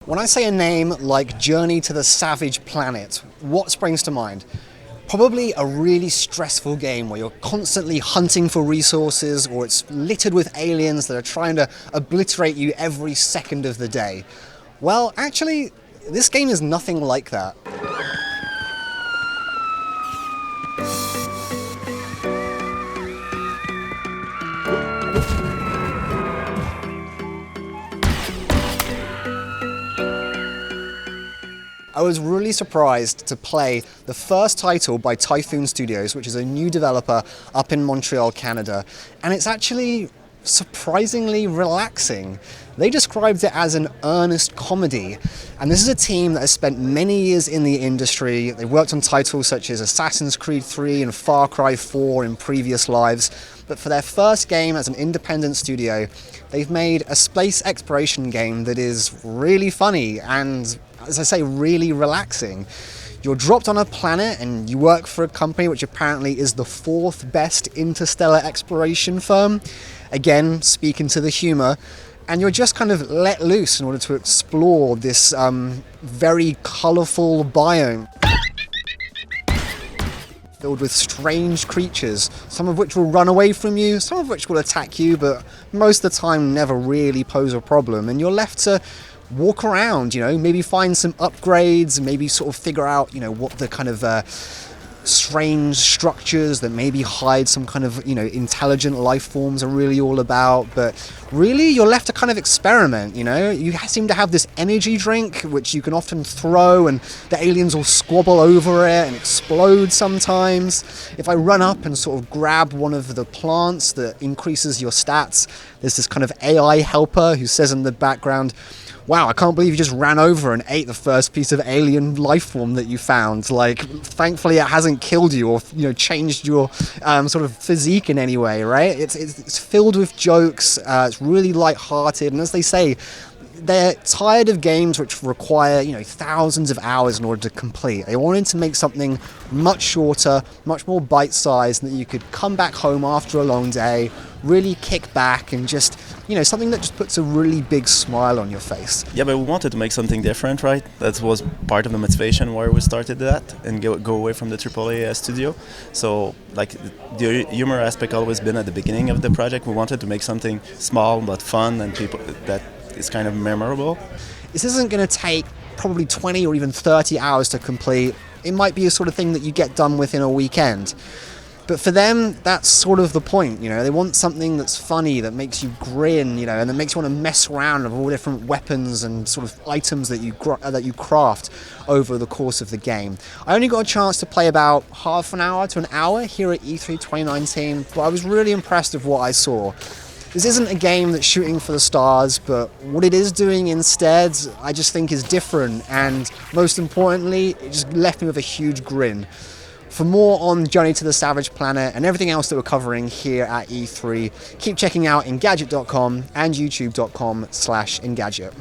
When I say a name like Journey to the Savage Planet, what springs to mind? Probably a really stressful game where you're constantly hunting for resources, or it's littered with aliens that are trying to obliterate you every second of the day. Well, actually, this game is nothing like that. I was really surprised to play the first title by Typhoon Studios, which is a new developer up in Montreal, Canada, and it's actually surprisingly relaxing. They described it as an earnest comedy, and this is a team that has spent many years in the industry. They worked on titles such as Assassin's Creed 3 and Far Cry 4 in previous lives, but for their first game as an independent studio, they've made a space exploration game that is really funny and, as I say, really relaxing. You're dropped on a planet and you work for a company which apparently is the fourth best interstellar exploration firm. Again, speaking to the humor, and you're just kind of let loose in order to explore this very colorful biome filled with strange creatures, some of which will run away from you, some of which will attack you, but most of the time never really pose a problem, and you're left to walk around, maybe find some upgrades, maybe sort of figure out, what the kind of strange structures that maybe hide some kind of, intelligent life forms are really all about. But really, you're left to kind of experiment, You seem to have this energy drink, which you can often throw, and the aliens will squabble over it and explode sometimes. If I run up and sort of grab one of the plants that increases your stats, there's this kind of AI helper who says in the background, "Wow, I can't believe you just ran over and ate the first piece of alien life form that you found. Like, thankfully it hasn't killed you or, changed your sort of physique in any way," right? It's filled with jokes, it's really light-hearted, and as they say, they're tired of games which require, thousands of hours in order to complete. They wanted to make something much shorter, much more bite-sized, that you could come back home after a long day, really kick back, and just, something that just puts a really big smile on your face. Yeah, but we wanted to make something different, right? That was part of the motivation why we started that and go away from the AAA studio. So, the humor aspect always been at the beginning of the project. We wanted to make something small but fun and people that is kind of memorable. This isn't going to take probably 20 or even 30 hours to complete. It might be a sort of thing that you get done within a weekend. But for them, that's sort of the point, They want something that's funny, that makes you grin, and that makes you want to mess around with all different weapons and sort of items that you craft over the course of the game. I only got a chance to play about half an hour to an hour here at E3 2019, but I was really impressed with what I saw. This isn't a game that's shooting for the stars, but what it is doing instead, I just think is different, and most importantly, it just left me with a huge grin. For more on Journey to the Savage Planet and everything else that we're covering here at E3, keep checking out Engadget.com and YouTube.com/Engadget.